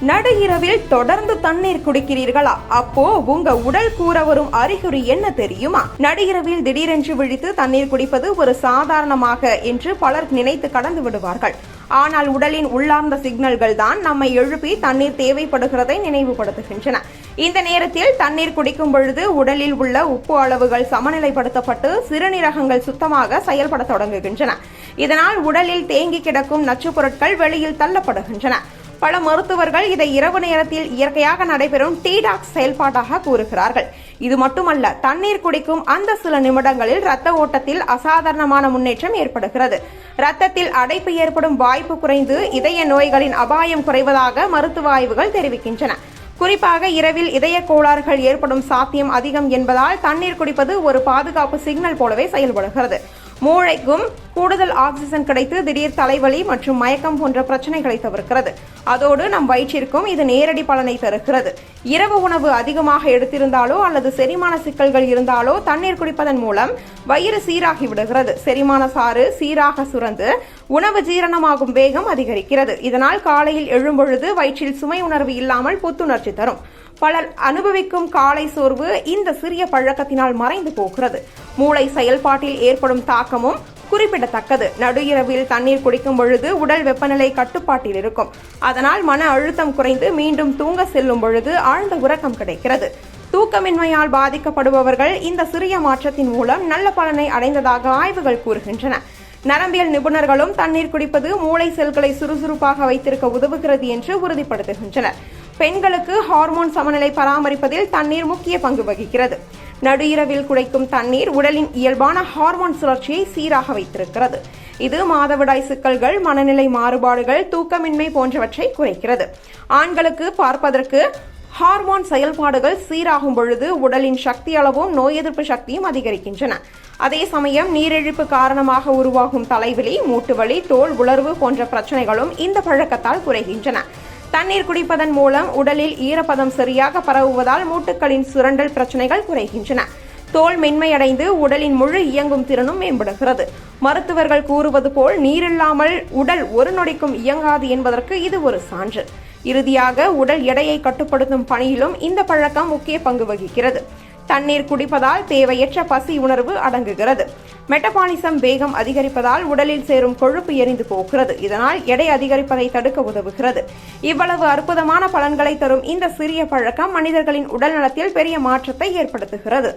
நடு இரவில் தொடர்ந்து தண்ணீர் குடிக்கிறீர்களா? அப்போ உங்க உடல் கூற வரும் அறிகுறி என்ன தெரியுமா? நடு இரவில் திடீரென்று விழித்து தண்ணீர் குடிப்பது ஒரு சாதாரணமாக என்று பலர் நினைத்து கடந்து விடுவார்கள். ஆனால் உடலின் உள்ளார்ந்த சிக்னல்கள் தான் நம்மை எழுப்பி தண்ணீர் தேவைப்படுகிறதை நினைவுபடுத்துகின்றன. இந்த நேரத்தில் தண்ணீர் குடிக்கும் பொழுது உடலில் உள்ள உப்பு அளவுகள் சமநிலைப்படுத்தப்பட்டு சிறுநீரகங்கள் சுத்தமாக செயல்பட தொடங்குகின்றன. இதனால் உடலில் தேங்கி கிடக்கும் நச்சுப் பொருட்கள் வெளியில் தள்ளப்படுகின்றன. பல மருத்துவர்கள் இதை இரவு நேரத்தில் இயற்கையாக நடைபெறும் டீடாக்ஸ் செயல்பாட்டாக கூறுகிறார்கள். இது மட்டுமல்ல, தண்ணீர் குடிக்கும் அந்த சில நிமிடங்களில் இரத்த ஓட்டத்தில் அசாதாரணமான முன்னேற்றம் ஏற்படுகிறது. இரத்தத்தில் அடைப்பு ஏற்படும் வாய்ப்பு குறைந்து இதய நோய்களின் அபாயம் குறைவதாக மருத்துவ ஆய்வுகள் தெரிவிக்கின்றன. குறிப்பாக இரவில் இதய கோளாறுகள் ஏற்படும் சாத்தியம் அதிகம் என்பதால் தண்ணீர் குடிப்பது ஒரு பாதுகாப்பு சிக்னல் போலவே செயல்படுகிறது. மூளைக்கும் கூடுதல் ஆக்சிஜன் கிடைத்து திடீர் தலைவலி மற்றும் மயக்கம் போன்ற பிரச்சனைகளை தவிர்க்கிறது. அதோடு நம் வயிற்றிற்கும் இது நேரடி பலனை தருகிறது. இரவு உணவு அதிகமாக எடுத்திருந்தாலோ அல்லது செரிமான சிக்கல்கள் இருந்தாலோ தண்ணீர் குடிப்பதன் மூலம் வயிறு சீராகி விடுகிறது. செரிமான சாறு சீராக சுரந்து உணவு ஜீரணமாகும் வேகம் அதிகரிக்கிறது. இதனால் காலையில் எழும்பொழுது வயிற்றில் சுமை உணர்வு இல்லாமல் புத்துணர்ச்சி தரும். பலர் அனுபவிக்கும் காலை சோர்வு இந்த சிறிய பழக்கத்தினால் மறைந்து போகிறது. மூளை செயல்பாட்டில் ஏற்படும் தாக்கமும் குறிப்பிடத்தக்கது. நடு இரவில் தண்ணீர் குடிக்கும் பொழுது உடல் வெப்பநிலை கட்டுப்பாட்டில் இருக்கும். அதனால் மன அழுத்தம் குறைந்து மீண்டும் தூங்க செல்லும் பொழுது ஆழ்ந்த உறக்கம் கிடைக்கிறது. தூக்கமின்மையால் பாதிக்கப்படுபவர்கள் இந்த சிறிய மாற்றத்தின் மூலம் நல்ல பலனை அடைந்ததாக ஆய்வுகள் கூறுகின்றன. நரம்பியல் நிபுணர்களும் தண்ணீர் குடிப்பது மூளை செல்களை சுறுசுறுப்பாக வைத்திருக்க உதவுகிறது என்று உறுதிப்படுத்துகின்றனர். பெண்களுக்கு ஹார்மோன் சமநிலை பராமரிப்பதில் தண்ணீர் முக்கிய பங்கு வகிக்கிறது. நடு இரவில் குடிக்கும் தண்ணீர் உடலின் இயல்பான ஹார்மோன் சுழற்சியை சீராக வைத்திருக்கிறது. இது மாதவிடாய் சிக்கல்கள், மனநிலை மாறுபாடுகள், தூக்கமின்மை போன்றவற்றை குறைக்கிறது. ஆண்களுக்கு பார்ப்பதற்கு ஹார்மோன் செயல்பாடுகள் சீராகும் பொழுது உடலின் சக்தி அளவும் நோய் எதிர்ப்பு சக்தியும் அதிகரிக்கின்றன. அதே சமயம் நீரிழிப்பு காரணமாக உருவாகும் தலைவலி, மூட்டுவலி, தோல் உலர்வு போன்ற பிரச்சனைகளும் இந்த பழக்கத்தால் குறைகின்றன. தண்ணீர் குடிப்பதன் மூலம் உடலில் ஈரப்பதம் சரியாக பரவுவதால் மூட்டுகளின் சுரண்டல் பிரச்சனைகள் குறைகின்றன. தோல் மென்மையடைந்து உடலின் முழு இயங்கும் திறனும் மேம்படுகிறது. மருத்துவர்கள் கூறுவது போல் நீரில்லாமல் உடல் ஒரு நொடிக்கும் இயங்காது என்பதற்கு இது ஒரு சான்று. இறுதியாக உடல் எடையை கட்டுப்படுத்தும் பணியிலும் இந்த பழக்கம் முக்கிய பங்கு வகிக்கிறது. தண்ணீர் குடிப்பதால் தேவையற்ற பசி உணர்வு அடங்குகிறது. மெட்டபாலிசம் வேகம் அதிகரிப்பதால் உடலில் சேரும் கொழுப்பு எரிந்து போகிறது. இதனால் எடை அதிகரிப்பதை தடுக்க உதவுகிறது. இவ்வளவு அற்புதமான பலன்களை தரும் இந்த சிறிய பழக்கம் மனிதர்களின் உடல் நலத்தில் பெரிய மாற்றத்தை ஏற்படுத்துகிறது.